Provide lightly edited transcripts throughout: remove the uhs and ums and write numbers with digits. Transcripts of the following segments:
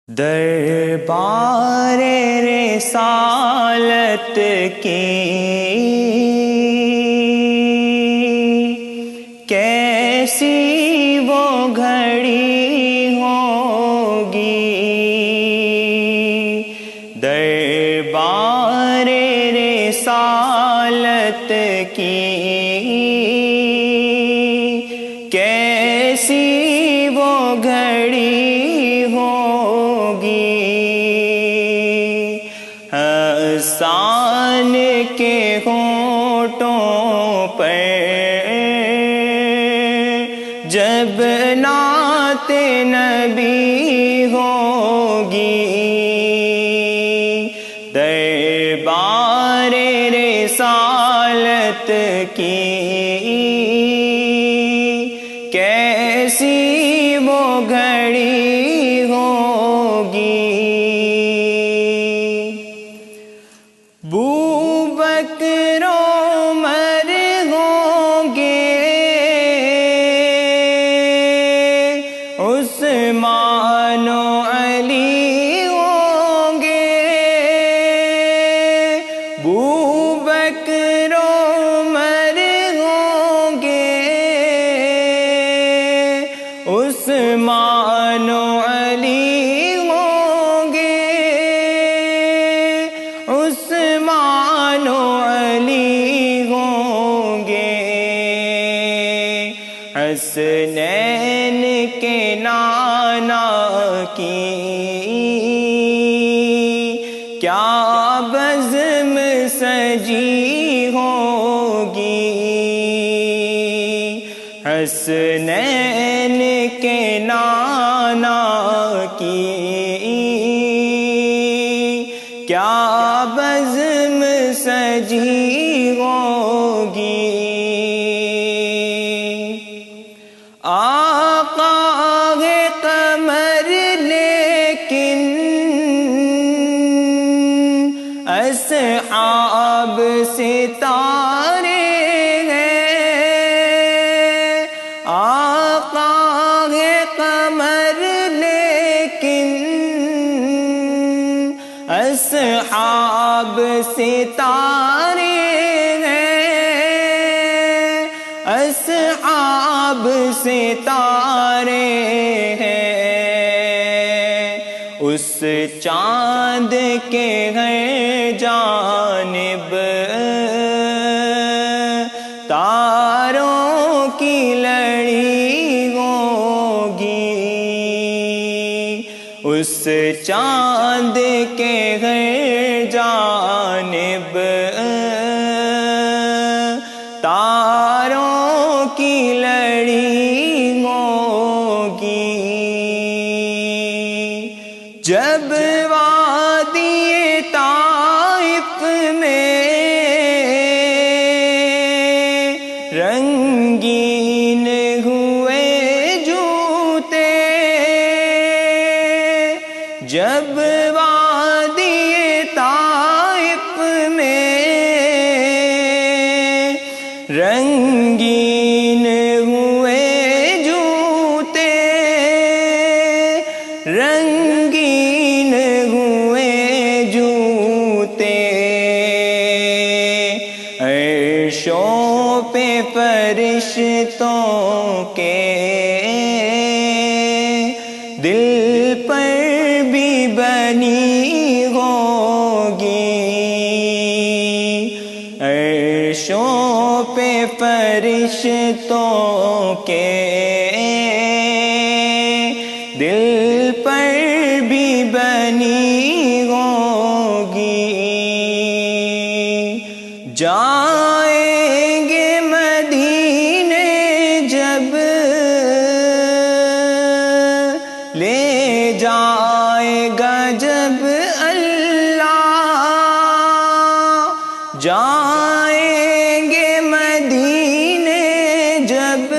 دربار رسالت کی کیسی وہ گھڑی ہوگی، دربار رسالت کی کیسی وہ گھڑی ہوگی، حسان کے ہونٹوں پر جب نعت نبی ہوگی، دربار رسالت کی کیسی وہ گھڑی ہوگی۔ بوبکر عمر ہوں گے، عثمان و علی ہوں گے، بوبکر عمر ہوں گے، عثمان و علی ہوں گے، عثمان و علی ہوں گے، حسنین کے نانا کی کیا بزم سجی ہوگی، حسنین کے نانا کی کیا بزم سجی ہوگی۔ آقا ہے قمر لیکن اصحاب ستارے ہیں، آقا ہے قمر لیکن اصحاب ستارے ہیں، اصحاب ستارے ہیں، اس چاند کے ہر جانب تاروں کی لڑی ہوگی، اس چاند کے ہر جانب تاروں کی لڑی ہوگی۔ جب وادی طائف میں رنگین ہوئے جوتے، جب وادی طائف میں رنگین ہوئے جوتے، رنگین ہوئے جوتے، عرشوں پہ فرشتوں کے دل پر بھی بنی ہوگی، عرشوں پہ فرشتوں کے دل پر بھی بنی ہوگی۔ جائیں گے مدینے جب لے جائے گا جب اللہ، جائیں گے مدینے جب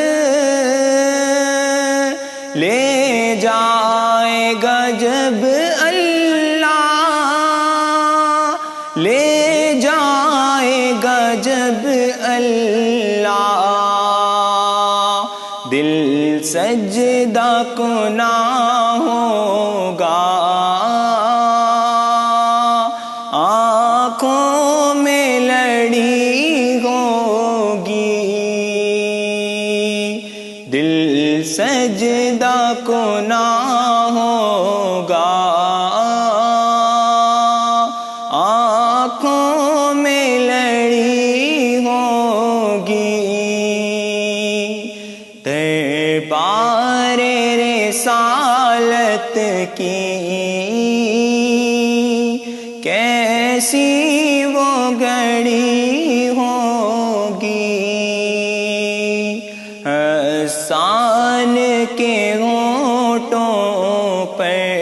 لے جائے گا جب اللہ، لے جائے گا جب اللہ، دل سجدہ کو نہ ہوگا گناہ ہوگا، آنکھوں میں لڑی ہوگی، دربار رسالت کی کیسی وہ گھڑی ہوگی، حسان کے ہونٹوں پر